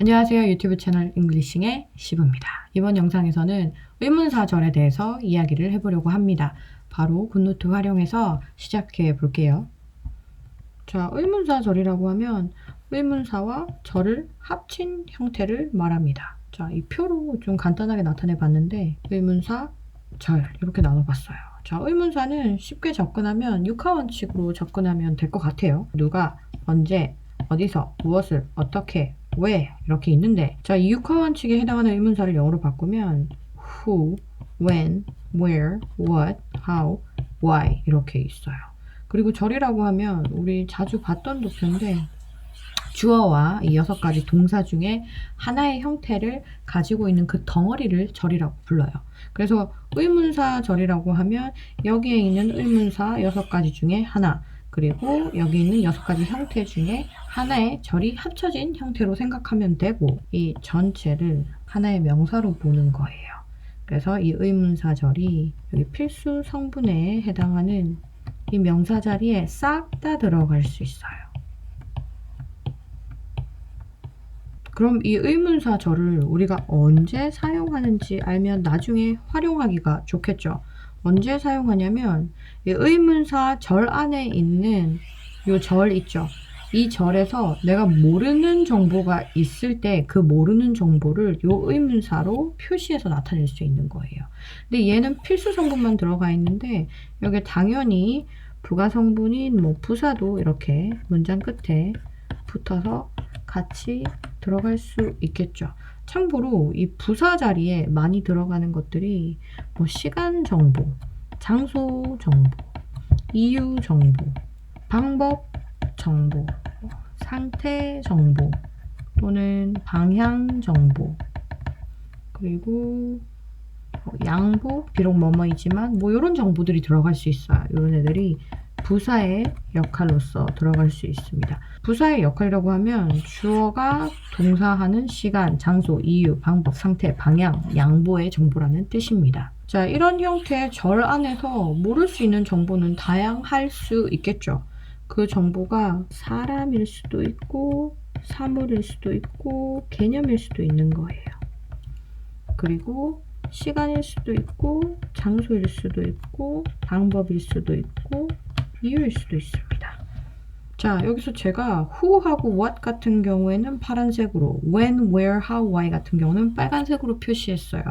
안녕하세요. 유튜브 채널 잉글리싱의 시브입니다. 이번 영상에서는 의문사절에 대해서 이야기를 해보려고 합니다. 바로 굿노트 활용해서 시작해 볼게요. 자, 의문사절이라고 하면 의문사와 절을 합친 형태를 말합니다. 자, 이 표로 좀 간단하게 나타내 봤는데 의문사, 절 이렇게 나눠봤어요. 자, 의문사는 쉽게 접근하면 육하원칙으로 접근하면 될 것 같아요. 누가, 언제, 어디서, 무엇을, 어떻게, 왜 이렇게 있는데, 자, 이 육하원칙에 해당하는 의문사를 영어로 바꾸면 who, when, where, what, how, why 이렇게 있어요. 그리고 절이라고 하면 우리 자주 봤던 도표인데 주어와 이 6가지 동사 중에 하나의 형태를 가지고 있는 그 덩어리를 절이라고 불러요. 그래서 의문사 절이라고 하면 여기에 있는 의문사 6가지 중에 하나, 그리고 여기 있는 6가지 형태 중에 하나의 절이 합쳐진 형태로 생각하면 되고, 이 전체를 하나의 명사로 보는 거예요. 그래서 이 의문사 절이 여기 필수 성분에 해당하는 이 명사 자리에 싹 다 들어갈 수 있어요. 그럼 이 의문사 절을 우리가 언제 사용하는지 알면 나중에 활용하기가 좋겠죠. 언제 사용하냐면 이 의문사 절 안에 있는 요 절 있죠. 이 절에서 내가 모르는 정보가 있을 때 그 모르는 정보를 요 의문사로 표시해서 나타낼 수 있는 거예요. 근데 얘는 필수 성분만 들어가 있는데 여기 당연히 부가 성분인 뭐 부사도 이렇게 문장 끝에 붙어서 같이 들어갈 수 있겠죠. 참고로 이 부사 자리에 많이 들어가는 것들이 뭐 시간 정보, 장소 정보, 이유 정보, 방법 정보, 상태 정보 또는 방향 정보, 그리고 양보, 비록 뭐뭐이지만 뭐 이런 정보들이 들어갈 수 있어요. 이런 애들이 부사의 역할로서 들어갈 수 있습니다. 부사의 역할이라고 하면 주어가 동사하는 시간, 장소, 이유, 방법, 상태, 방향, 양보의 정보라는 뜻입니다. 자, 이런 형태의 절 안에서 모를 수 있는 정보는 다양할 수 있겠죠. 그 정보가 사람일 수도 있고 사물일 수도 있고 개념일 수도 있는 거예요. 그리고 시간일 수도 있고 장소일 수도 있고 방법일 수도 있고 이유일 수도 있습니다. 자, 여기서 제가 who하고 what 같은 경우에는 파란색으로, when, where, how, why 같은 경우는 빨간색으로 표시했어요.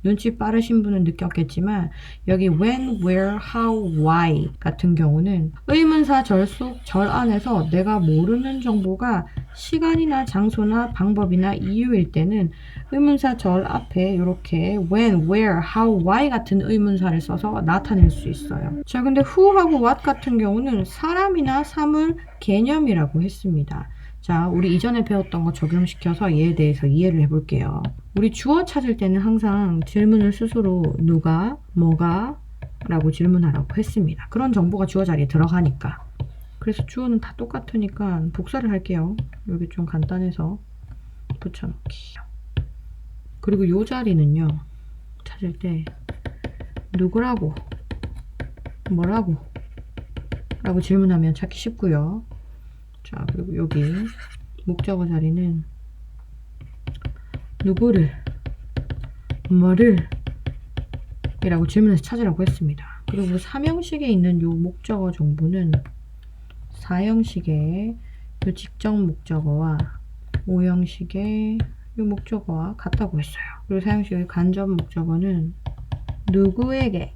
눈치 빠르신 분은 느꼈겠지만 여기 when, where, how, why 같은 경우는 의문사 절 속 절 안에서 내가 모르는 정보가 시간이나 장소나 방법이나 이유일 때는 의문사 절 앞에 이렇게 when, where, how, why 같은 의문사를 써서 나타낼 수 있어요. 자, 근데 who하고 what 같은 경우는 사람이나 사물, 개념이라고 했습니다. 자, 우리 이전에 배웠던 거 적용시켜서 얘에 대해서 이해를 해볼게요. 우리 주어 찾을 때는 항상 질문을 스스로 누가, 뭐가 라고 질문하라고 했습니다. 그런 정보가 주어 자리에 들어가니까. 그래서 주어는 다 똑같으니까 복사를 할게요. 여기 좀 간단해서 붙여놓기. 그리고 요 자리는요, 찾을 때 누구라고, 뭐라고 라고 질문하면 찾기 쉽고요. 자, 그리고 여기 목적어 자리는 누구를, 뭐를 이라고 질문해서 찾으라고 했습니다. 그리고 사명식에 있는 요 목적어 정보는 사형식의 요 직접 목적어와 오형식의 요 목적어와 같다고 했어요. 그리고 사형식의 간접 목적어는 누구에게,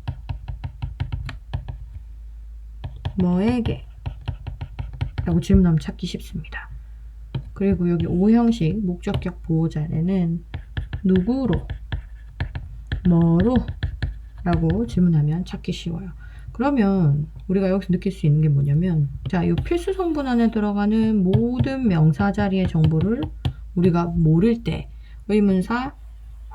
뭐에게 라고 질문하면 찾기 쉽습니다. 그리고 여기 오형식 목적격 보호자에는 누구로, 뭐로 라고 질문하면 찾기 쉬워요. 그러면 우리가 여기서 느낄 수 있는 게 뭐냐면, 자, 이 필수 성분 안에 들어가는 모든 명사 자리의 정보를 우리가 모를 때 의문사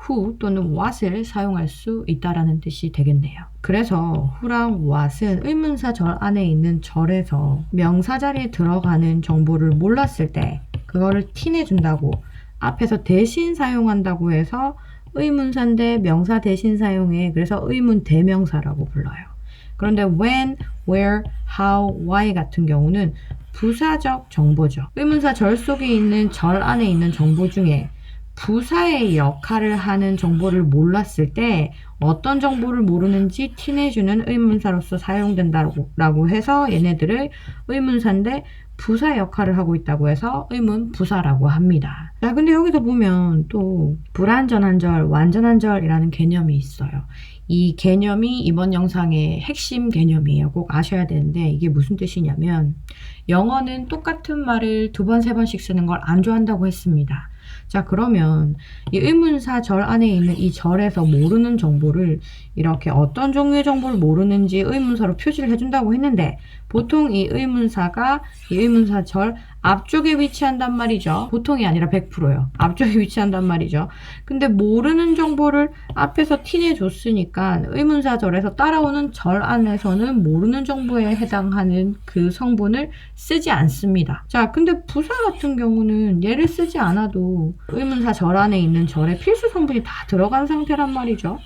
who 또는 what을 사용할 수 있다라는 뜻이 되겠네요. 그래서 who랑 what은 의문사 절 안에 있는 절에서 명사 자리에 들어가는 정보를 몰랐을 때 그거를 티내준다고, 앞에서 대신 사용한다고 해서 의문사인데 명사 대신 사용해. 그래서 의문 대명사라고 불러요. 그런데 when, where, how, why 같은 경우는 부사적 정보죠. 의문사 절 속에 있는 절 안에 있는 정보 중에 부사의 역할을 하는 정보를 몰랐을 때 어떤 정보를 모르는지 티내주는 의문사로서 사용된다고 해서 얘네들을 의문사인데 부사 역할을 하고 있다고 해서 의문부사라고 합니다. 자, 근데 여기서 보면 또 불완전한 절, 완전한 절이라는 개념이 있어요. 이 개념이 이번 영상의 핵심 개념이에요. 꼭 아셔야 되는데 이게 무슨 뜻이냐면 영어는 똑같은 말을 두 번, 세 번씩 쓰는 걸 안 좋아한다고 했습니다. 자, 그러면 이 의문사 절 안에 있는 이 절에서 모르는 정보를 이렇게 어떤 종류의 정보를 모르는지 의문사로 표시를 해준다고 했는데 보통 이 의문사가 이 의문사 절 앞쪽에 위치한단 말이죠. 보통이 아니라 100%예요. 앞쪽에 위치한단 말이죠. 근데 모르는 정보를 앞에서 티내줬으니까 의문사 절에서 따라오는 절 안에서는 모르는 정보에 해당하는 그 성분을 쓰지 않습니다. 자, 근데 부사 같은 경우는 얘를 쓰지 않아도 의문사 절 안에 있는 절의 필수 성분이 다 들어간 상태란 말이죠.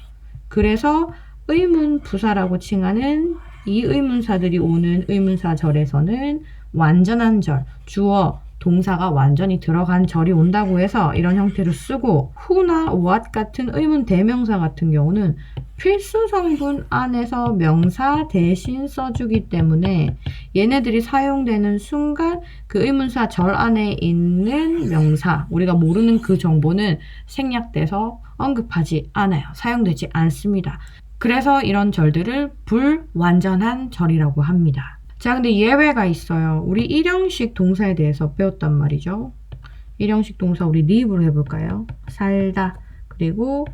그래서 의문부사라고 칭하는 이 의문사들이 오는 의문사 절에서는 완전한 절, 주어, 동사가 완전히 들어간 절이 온다고 해서 이런 형태로 쓰고 who나 what 같은 의문 대명사 같은 경우는 필수 성분 안에서 명사 대신 써주기 때문에 얘네들이 사용되는 순간 그 의문사 절 안에 있는 명사, 우리가 모르는 그 정보는 생략돼서 언급하지 않아요. 사용되지 않습니다. 그래서 이런 절들을 불완전한 절이라고 합니다. 자, 근데 예외가 있어요. 우리 일형식 동사에 대해서 배웠단 말이죠. 일형식 동사 우리 live로 해볼까요? 살다, 그리고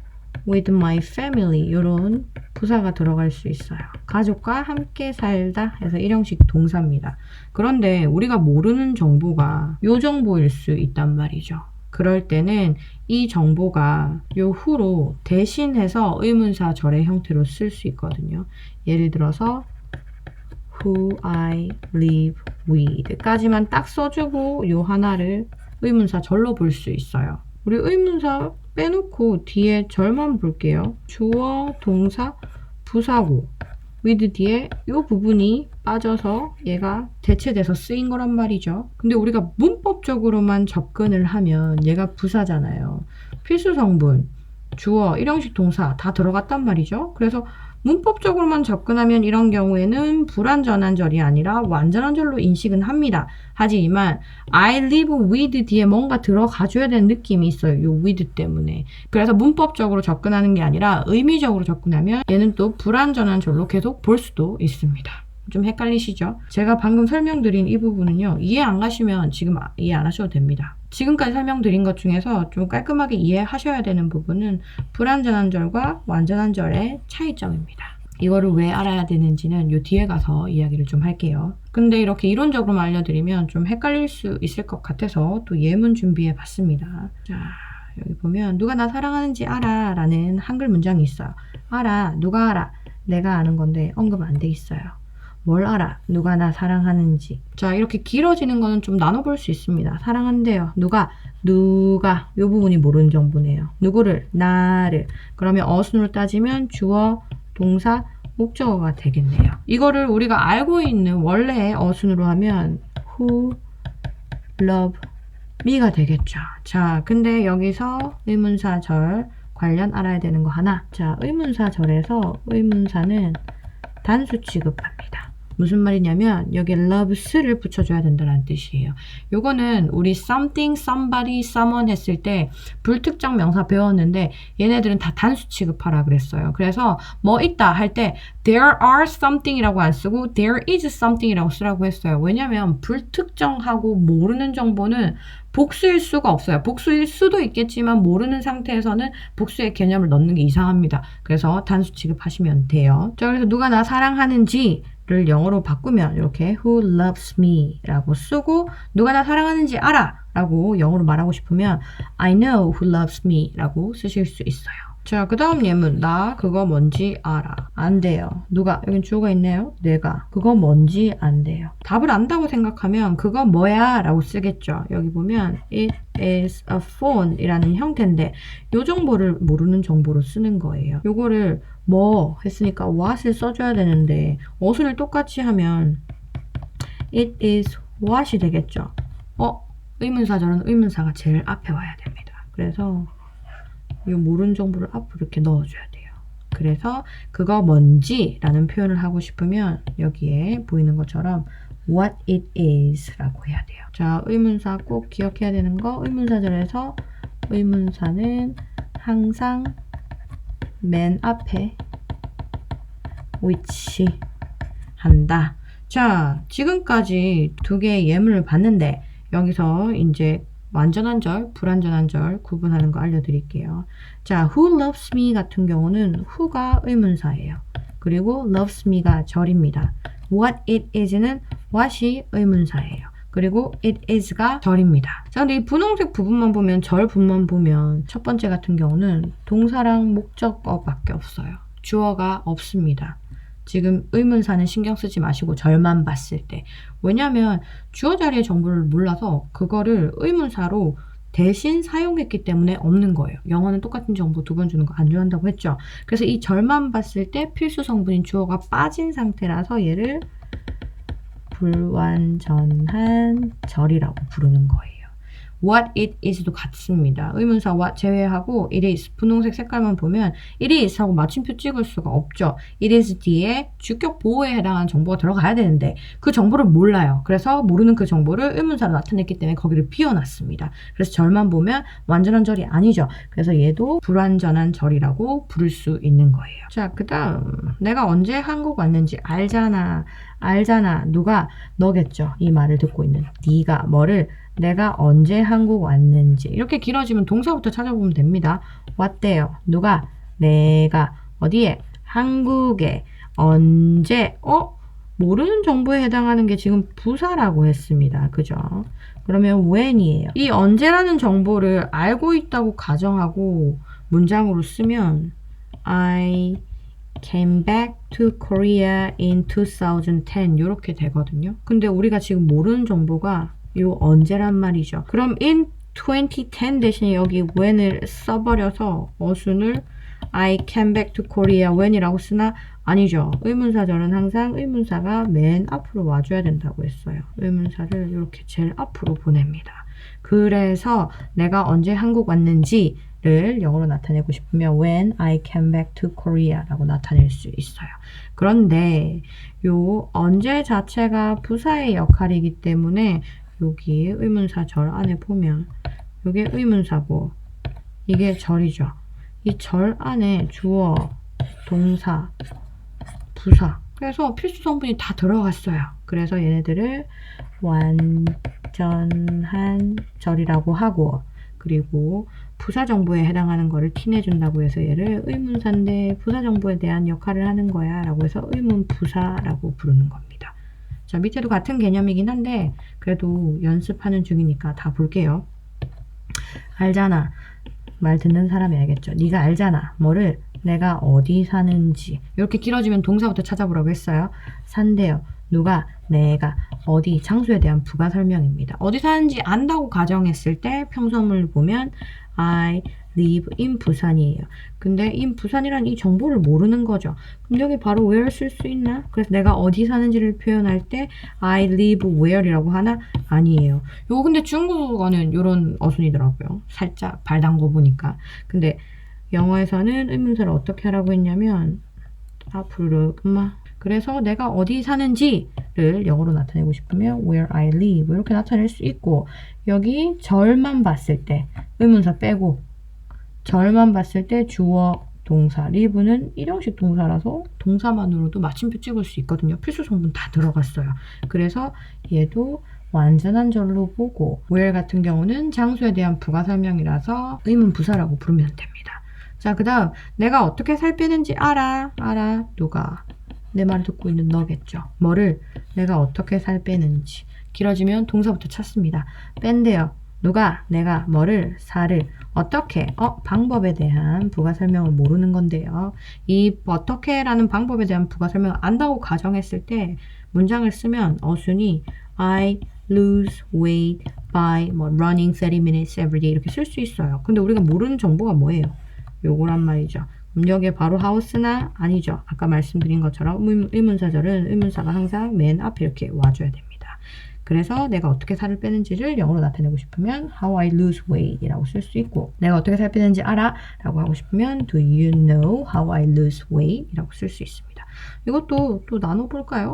with my family 이런 부사가 들어갈 수 있어요. 가족과 함께 살다 해서 일형식 동사입니다. 그런데 우리가 모르는 정보가 요 정보일 수 있단 말이죠. 그럴 때는 이 정보가 요 후로 대신해서 의문사 절의 형태로 쓸 수 있거든요. 예를 들어서 who I live with 까지만 딱 써주고 요 하나를 의문사 절로 볼 수 있어요. 우리 의문사 빼놓고 뒤에 절만 볼게요. 주어, 동사, 부사고 with 뒤에 요 부분이 빠져서 얘가 대체돼서 쓰인 거란 말이죠. 근데 우리가 문법적으로만 접근을 하면 얘가 부사잖아요. 필수 성분, 주어, 일형식 동사 다 들어갔단 말이죠. 그래서 문법적으로만 접근하면 이런 경우에는 불완전한 절이 아니라 완전한 절로 인식은 합니다. 하지만 I live with 뒤에 뭔가 들어가줘야 되는 느낌이 있어요. 요 with 때문에. 그래서 문법적으로 접근하는 게 아니라 의미적으로 접근하면 얘는 또 불완전한 절로 계속 볼 수도 있습니다. 좀 헷갈리시죠? 제가 방금 설명드린 이 부분은요. 이해 안 가시면 지금 이해 안 하셔도 됩니다. 지금까지 설명드린 것 중에서 좀 깔끔하게 이해하셔야 되는 부분은 불완전한 절과 완전한 절의 차이점입니다. 이거를 왜 알아야 되는지는 요 뒤에 가서 이야기를 좀 할게요. 근데 이렇게 이론적으로만 알려드리면 좀 헷갈릴 수 있을 것 같아서 또 예문 준비해 봤습니다. 자, 여기 보면 누가 나 사랑하는지 알아 라는 한글 문장이 있어요. 알아, 누가 알아? 내가 아는 건데 언급 안 돼 있어요. 뭘 알아? 누가 나 사랑하는지. 자, 이렇게 길어지는 거는 좀 나눠볼 수 있습니다. 사랑한대요. 누가 요 부분이 모르는 정보네요. 누구를? 나를. 그러면 어순으로 따지면 주어, 동사, 목적어가 되겠네요. 이거를 우리가 알고 있는 원래의 어순으로 하면 who love me가 되겠죠. 자, 근데 여기서 의문사 절 관련 알아야 되는 거 하나. 자, 의문사 절에서 의문사는 단수 취급합니다. 무슨 말이냐면 여기에 loves를 붙여줘야 된다는 뜻이에요. 요거는 우리 something, somebody, someone 했을 때 불특정 명사 배웠는데 얘네들은 다 단수 취급하라 그랬어요. 그래서 뭐 있다 할 때 there are something 이라고 안 쓰고 there is something 이라고 쓰라고 했어요. 왜냐면 불특정하고 모르는 정보는 복수일 수가 없어요. 복수일 수도 있겠지만 모르는 상태에서는 복수의 개념을 넣는 게 이상합니다. 그래서 단수 취급하시면 돼요. 자, 그래서 누가 나 사랑하는지 를 영어로 바꾸면 이렇게 who loves me 라고 쓰고 누가 나 사랑하는지 알아 라고 영어로 말하고 싶으면 I know who loves me 라고 쓰실 수 있어요. 자, 그 다음 예문. 나 그거 뭔지 알아. 안 돼요. 누가? 여긴 주어가 있네요. 내가. 그거 뭔지 안 돼요. 답을 안다고 생각하면 그거 뭐야? 라고 쓰겠죠. 여기 보면 it is a phone 이라는 형태인데 요 정보를 모르는 정보로 쓰는 거예요. 요거를 뭐 했으니까 what을 써줘야 되는데 어순을 똑같이 하면 it is what이 되겠죠. 의문사절은 의문사가 제일 앞에 와야 됩니다. 그래서 이 모르는 정보를 앞으로 이렇게 넣어줘야 돼요. 그래서 그거 뭔지 라는 표현을 하고 싶으면 여기에 보이는 것처럼 what it is 라고 해야 돼요. 자, 의문사 꼭 기억해야 되는 거, 의문사절에서 의문사는 항상 맨 앞에 위치한다. 자, 지금까지 두 개의 예문을 봤는데 여기서 이제 완전한 절, 불완전한 절 구분하는 거 알려드릴게요. 자, who loves me 같은 경우는 who가 의문사예요. 그리고 loves me가 절입니다. what it is는 what이 의문사예요. 그리고 it is가 절입니다. 자, 근데 이 분홍색 부분만 보면, 절 부분만 보면 첫 번째 같은 경우는 동사랑 목적어밖에 없어요. 주어가 없습니다. 지금 의문사는 신경 쓰지 마시고 절만 봤을 때. 왜냐하면 주어 자리의 정보를 몰라서 그거를 의문사로 대신 사용했기 때문에 없는 거예요. 영어는 똑같은 정보 두 번 주는 거 안 좋아한다고 했죠. 그래서 이 절만 봤을 때 필수 성분인 주어가 빠진 상태라서 얘를 불완전한 절이라고 부르는 거예요. what it is도 같습니다. 의문사 what 제외하고 it is, 분홍색 색깔만 보면 it is 하고 마침표 찍을 수가 없죠. it is 뒤에 주격 보호에 해당하는 정보가 들어가야 되는데 그 정보를 몰라요. 그래서 모르는 그 정보를 의문사로 나타냈기 때문에 거기를 비워놨습니다. 그래서 절만 보면 완전한 절이 아니죠. 그래서 얘도 불완전한 절이라고 부를 수 있는 거예요. 자, 그 다음 내가 언제 한국 왔는지 알잖아. 누가? 너겠죠. 이 말을 듣고 있는 네가 뭐를, 내가 언제 한국 왔는지. 이렇게 길어지면 동사부터 찾아보면 됩니다. 왔대요. 누가? 내가. 어디에? 한국에. 언제? 모르는 정보에 해당하는 게 지금 부사라고 했습니다. 그죠? 그러면 when이에요. 이 언제라는 정보를 알고 있다고 가정하고 문장으로 쓰면 I came back to Korea in 2010 이렇게 되거든요. 근데 우리가 지금 모르는 정보가 요 언제란 말이죠. 그럼 in 2010 대신에 여기 when을 써버려서 어순을 I came back to Korea when이라고 쓰나? 아니죠. 의문사절은 항상 의문사가 맨 앞으로 와줘야 된다고 했어요. 의문사를 이렇게 제일 앞으로 보냅니다. 그래서 내가 언제 한국 왔는지를 영어로 나타내고 싶으면 when I came back to Korea 라고 나타낼 수 있어요. 그런데 요 언제 자체가 부사의 역할이기 때문에 여기 의문사 절 안에 보면 이게 의문사고 이게 절이죠. 이 절 안에 주어, 동사, 부사, 그래서 필수 성분이 다 들어갔어요. 그래서 얘네들을 완전한 절이라고 하고, 그리고 부사 정보에 해당하는 거를 티내준다고 해서 얘를 의문사인데 부사 정보에 대한 역할을 하는 거야 라고 해서 의문부사라고 부르는 겁니다. 자, 밑에도 같은 개념이긴 한데 그래도 연습하는 중이니까 다 볼게요. 알잖아. 말 듣는 사람이 알겠죠. 네가 알잖아. 뭐를? 내가 어디 사는지. 이렇게 길어지면 동사부터 찾아보라고 했어요. 산대요. 누가? 내가. 어디? 장소에 대한 부가 설명입니다. 어디 사는지 안다고 가정했을 때 평서문을 보면 I live in 부산이에요. 근데 in 부산이란 이 정보를 모르는 거죠. 그럼 여기 바로 where 쓸 수 있나? 그래서 내가 어디 사는지를 표현할 때 I live where이라고 하나? 아니에요. 요거 근데 중국어는 요런 어순이더라고요. 살짝 발 담궈 보니까. 근데 영어에서는 의문사를 어떻게 하라고 했냐면 앞으로 그래서 내가 어디 사는지를 영어로 나타내고 싶으면 where I live 이렇게 나타낼 수 있고, 여기 절만 봤을 때 의문사 빼고 절만 봤을 때 주어, 동사, live는 일형식 동사라서 동사만으로도 마침표 찍을 수 있거든요. 필수 성분 다 들어갔어요. 그래서 얘도 완전한 절로 보고, where 같은 경우는 장소에 대한 부가 설명이라서 의문부사라고 부르면 됩니다. 자, 그 다음 내가 어떻게 살 빼는지 알아? 누가? 내 말을 듣고 있는 너겠죠. 뭐를? 내가 어떻게 살 빼는지. 길어지면 동사부터 찾습니다. 뺀대요. 누가? 내가. 뭐를? 살을. 어떻게? 방법에 대한 부가 설명을 모르는 건데요. 이 어떻게라는 방법에 대한 부가 설명을 안다고 가정했을 때 문장을 쓰면 어순이 I lose weight by running 30 minutes every day 이렇게 쓸 수 있어요. 근데 우리가 모르는 정보가 뭐예요? 요거란 말이죠. 여기에 바로 하우스나? 아니죠. 아까 말씀드린 것처럼 의문사절은 의문사가 항상 맨 앞에 이렇게 와줘야 됩니다. 그래서 내가 어떻게 살을 빼는지를 영어로 나타내고 싶으면 how I lose weight 이라고 쓸 수 있고, 내가 어떻게 살 빼는지 알아? 라고 하고 싶으면 do you know how I lose weight 이라고 쓸 수 있습니다. 이것도 또 나눠볼까요?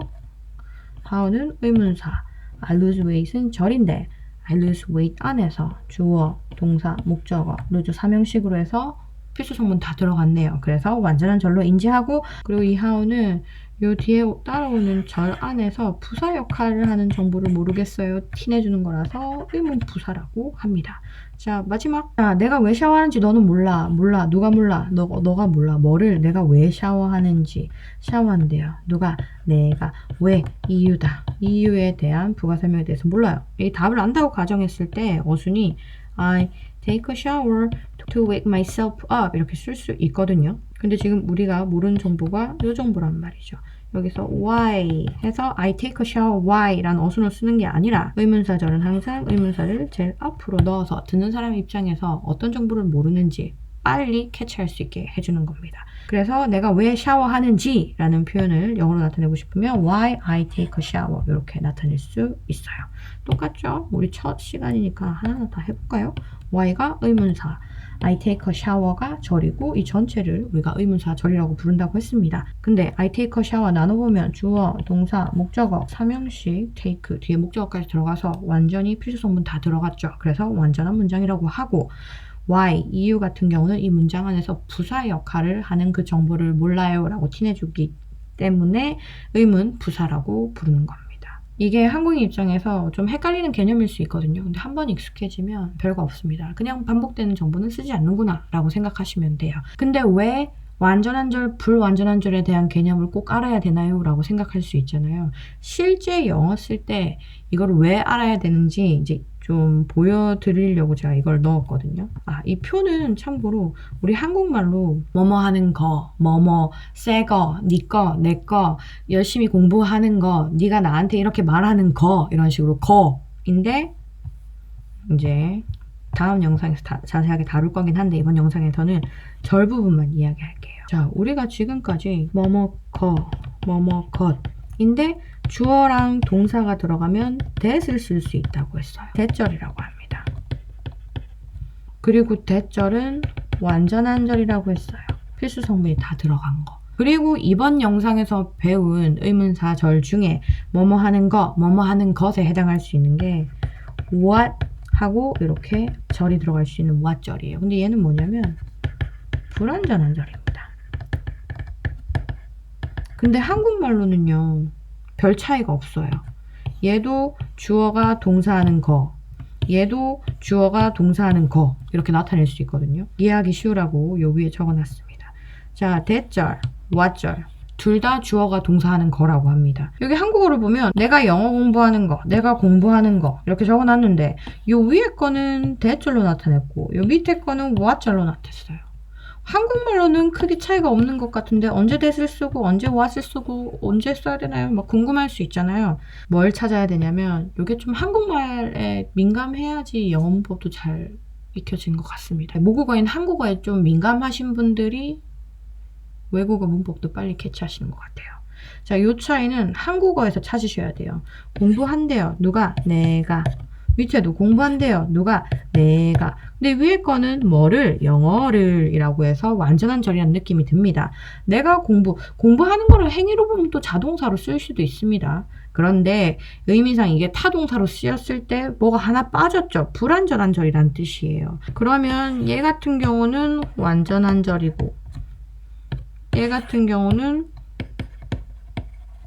how는 의문사, I lose weight은 절인데 I lose weight 안에서 주어, 동사, 목적어, lose 사명식으로 해서 필수 성분 다 들어갔네요. 그래서 완전한 절로 인지하고, 그리고 이 how는 요 뒤에 따라오는 절 안에서 부사 역할을 하는 정보를 모르겠어요. 티내주는 거라서 의문 부사라고 합니다. 자, 마지막. 자, 내가 왜 샤워하는지 너는 몰라. 몰라. 누가 몰라? 너가 몰라. 뭐를 내가 왜 샤워하는지. 샤워한대요. 누가? 내가. 왜? 이유다. 이유에 대한 부가 설명에 대해서 몰라요. 이 답을 안다고 가정했을 때 어순이 I take a shower to wake myself up 이렇게 쓸 수 있거든요. 근데 지금 우리가 모르는 정보가 이 정보란 말이죠. 여기서 why 해서 I take a shower why 라는 어순을 쓰는 게 아니라, 의문사절은 항상 의문사를 제일 앞으로 넣어서 듣는 사람 입장에서 어떤 정보를 모르는지 빨리 캐치할 수 있게 해주는 겁니다. 그래서 내가 왜 샤워하는지 라는 표현을 영어로 나타내고 싶으면 why I take a shower 이렇게 나타낼 수 있어요. 똑같죠? 우리 첫 시간이니까 하나하나 다 해볼까요? why가 의문사, I take a shower가 절이고, 이 전체를 우리가 의문사 절이라고 부른다고 했습니다. 근데 I take a shower 나눠보면 주어, 동사, 목적어, 사명식, take 뒤에 목적어까지 들어가서 완전히 필수 성분 다 들어갔죠. 그래서 완전한 문장이라고 하고, why, 이유 같은 경우는 이 문장 안에서 부사 역할을 하는 그 정보를 몰라요 라고 티내주기 때문에 의문 부사라고 부르는 겁니다. 이게 한국인 입장에서 좀 헷갈리는 개념일 수 있거든요. 근데 한번 익숙해지면 별거 없습니다. 그냥 반복되는 정보는 쓰지 않는구나 라고 생각하시면 돼요. 근데 왜 완전한 절, 불완전한 절에 대한 개념을 꼭 알아야 되나요? 라고 생각할 수 있잖아요. 실제 영어 쓸 때 이걸 왜 알아야 되는지 이제 좀 보여드리려고 제가 이걸 넣었거든요. 이 표는 참고로 우리 한국말로 뭐뭐 하는 거, 뭐뭐 새 거, 니 거, 내 거, 열심히 공부하는 거, 네가 나한테 이렇게 말하는 거, 이런 식으로 거인데, 이제 다음 영상에서 자세하게 다룰 거긴 한데, 이번 영상에서는 절 부분만 이야기할게요. 자, 우리가 지금까지 뭐뭐 거, 뭐뭐 것인데 주어랑 동사가 들어가면 that을 쓸 수 있다고 했어요. that절이라고 합니다. 그리고 that절은 완전한 절이라고 했어요. 필수 성분이 다 들어간 거. 그리고 이번 영상에서 배운 의문사 절 중에 뭐뭐 하는 거, 뭐뭐 하는 것에 해당할 수 있는 게 what 하고 이렇게 절이 들어갈 수 있는 what 절이에요. 근데 얘는 뭐냐면 불완전한 절입니다. 근데 한국말로는요, 별 차이가 없어요. 얘도 주어가 동사하는 거, 얘도 주어가 동사하는 거 이렇게 나타낼 수 있거든요. 이해하기 쉬우라고 요 위에 적어놨습니다. 자, that절, what절 둘 다 주어가 동사하는 거라고 합니다. 여기 한국어를 보면 내가 영어 공부하는 거, 내가 공부하는 거 이렇게 적어놨는데 요 위에 거는 that절로 나타냈고 요 밑에 거는 what절로 나타냈어요. 한국말로는 크게 차이가 없는 것 같은데 언제 that을 쓰고 언제 what을 쓰고 언제 써야 되나요? 막 궁금할 수 있잖아요. 뭘 찾아야 되냐면 이게 좀 한국말에 민감해야지 영어 문법도 잘 익혀진 것 같습니다. 모국어인 한국어에 좀 민감하신 분들이 외국어 문법도 빨리 캐치하시는 것 같아요. 자, 이 차이는 한국어에서 찾으셔야 돼요. 공부한대요. 누가? 내가. 밑에도 공부한대요. 누가? 내가. 근데 위에 거는 뭐를? 영어를 이라고 해서 완전한 절이라는 느낌이 듭니다. 내가 공부하는 거를 행위로 보면 또 자동사로 쓸 수도 있습니다. 그런데 의미상 이게 타동사로 쓰였을 때 뭐가 하나 빠졌죠. 불완전한 절이라는 뜻이에요. 그러면 얘 같은 경우는 완전한 절이고 얘 같은 경우는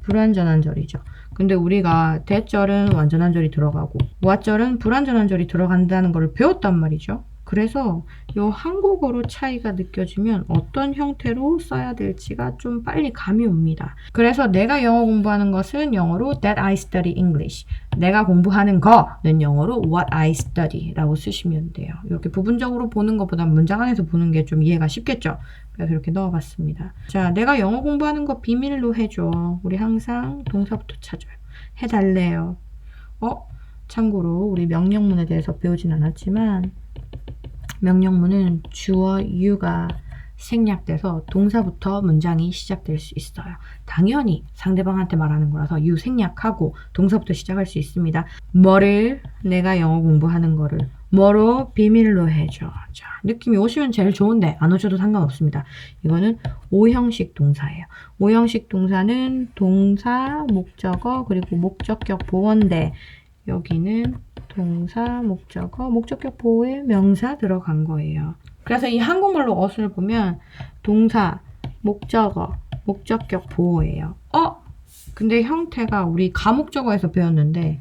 불완전한 절이죠. 근데 우리가 that절은 완전한 절이 들어가고 what절은 불완전한 절이 들어간다는 걸 배웠단 말이죠. 그래서 이 한국어로 차이가 느껴지면 어떤 형태로 써야 될지가 좀 빨리 감이 옵니다. 그래서 내가 영어 공부하는 것은 영어로 that I study English. 내가 공부하는 거는 영어로 what I study 라고 쓰시면 돼요. 이렇게 부분적으로 보는 것보다 문장 안에서 보는 게 좀 이해가 쉽겠죠. 그래서 이렇게 넣어봤습니다. 자, 내가 영어 공부하는 거 비밀로 해줘. 우리 항상 동사부터 찾아요. 해달래요. 참고로 우리 명령문에 대해서 배우진 않았지만 명령문은 주어 you가 생략돼서 동사부터 문장이 시작될 수 있어요. 당연히 상대방한테 말하는 거라서 you 생략하고 동사부터 시작할 수 있습니다. 뭐를 내가 영어 공부하는 거를 뭐로 비밀로 해줘. 자, 느낌이 오시면 제일 좋은데 안 오셔도 상관없습니다. 이거는 오형식 동사예요. 오형식 동사는 동사, 목적어, 그리고 목적격 보어인데 여기는 동사, 목적어, 목적격 보어에 명사 들어간 거예요. 그래서 이 한국말로 어순을 보면 동사, 목적어, 목적격 보어예요. 근데 형태가 우리 가목적어에서 배웠는데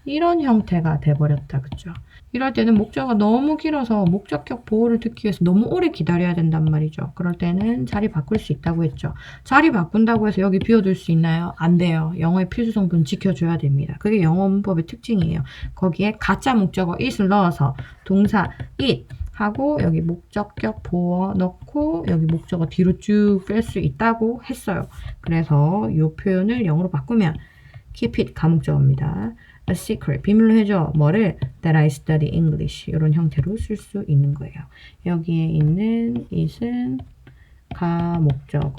이런 형태가 돼버렸다. 그죠? 이럴 때는 목적어가 너무 길어서 목적격 보호를 듣기 위해서 너무 오래 기다려야 된단 말이죠. 그럴 때는 자리 바꿀 수 있다고 했죠. 자리 바꾼다고 해서 여기 비워둘 수 있나요? 안 돼요. 영어의 필수 성분 지켜줘야 됩니다. 그게 영어 문법의 특징이에요. 거기에 가짜 목적어 it을 넣어서 동사 it 하고 여기 목적격 보어 넣고 여기 목적어 뒤로 쭉 뺄 수 있다고 했어요. 그래서 이 표현을 영어로 바꾸면 keep it 가목적어입니다. A secret, 비밀로 해줘. 뭐를? That I study English. 이런 형태로 쓸 수 있는 거예요. 여기에 있는 it은 가목적어.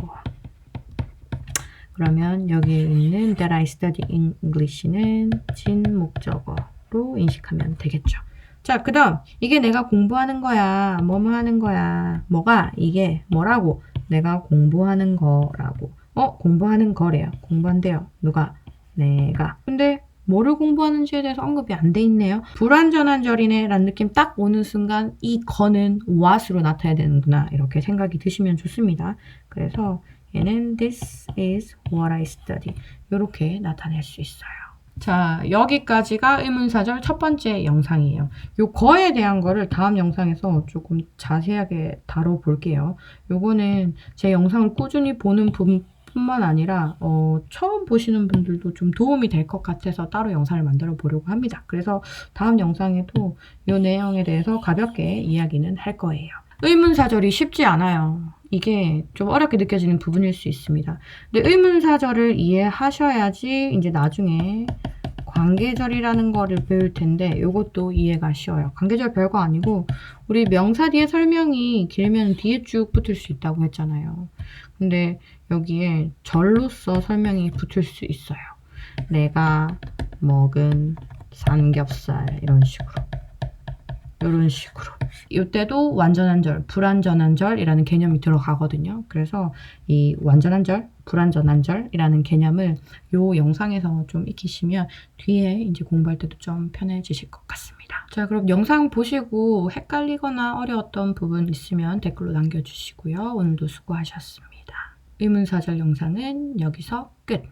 그러면 여기에 있는 That I study English는 진목적어로 인식하면 되겠죠. 자, 그 다음 이게 내가 공부하는 거야. 뭐뭐 하는 거야. 뭐가? 이게 뭐라고? 내가 공부하는 거라고. 공부하는 거래요. 공부한대요. 누가? 내가. 근데 뭐를 공부하는지에 대해서 언급이 안 돼 있네요. 불완전한 절이네 라는 느낌 딱 오는 순간 이 거는 what으로 나타나야 되는구나 이렇게 생각이 드시면 좋습니다. 그래서 얘는 this is what I study 이렇게 나타낼 수 있어요. 자, 여기까지가 의문사절 첫 번째 영상이에요. 요 거에 대한 거를 다음 영상에서 조금 자세하게 다뤄볼게요. 요거는 제 영상을 꾸준히 보는 뿐만 아니라 처음 보시는 분들도 좀 도움이 될 것 같아서 따로 영상을 만들어 보려고 합니다. 그래서 다음 영상에도 이 내용에 대해서 가볍게 이야기는 할 거예요. 의문사절이 쉽지 않아요. 이게 좀 어렵게 느껴지는 부분일 수 있습니다. 근데 의문사절을 이해하셔야지 이제 나중에 관계절이라는 거를 배울 텐데 이것도 이해가 쉬워요. 관계절 별거 아니고 우리 명사 뒤에 설명이 길면 뒤에 쭉 붙을 수 있다고 했잖아요. 근데 여기에 절로서 설명이 붙을 수 있어요. 내가 먹은 삼겹살 이런 식으로. 이때도 완전한 절, 불완전한 절이라는 개념이 들어가거든요. 그래서 이 완전한 절, 불완전한 절이라는 개념을 이 영상에서 좀 익히시면 뒤에 이제 공부할 때도 좀 편해지실 것 같습니다. 자, 그럼 영상 보시고 헷갈리거나 어려웠던 부분 있으면 댓글로 남겨주시고요. 오늘도 수고하셨습니다. 의문사절 영상은 여기서 끝!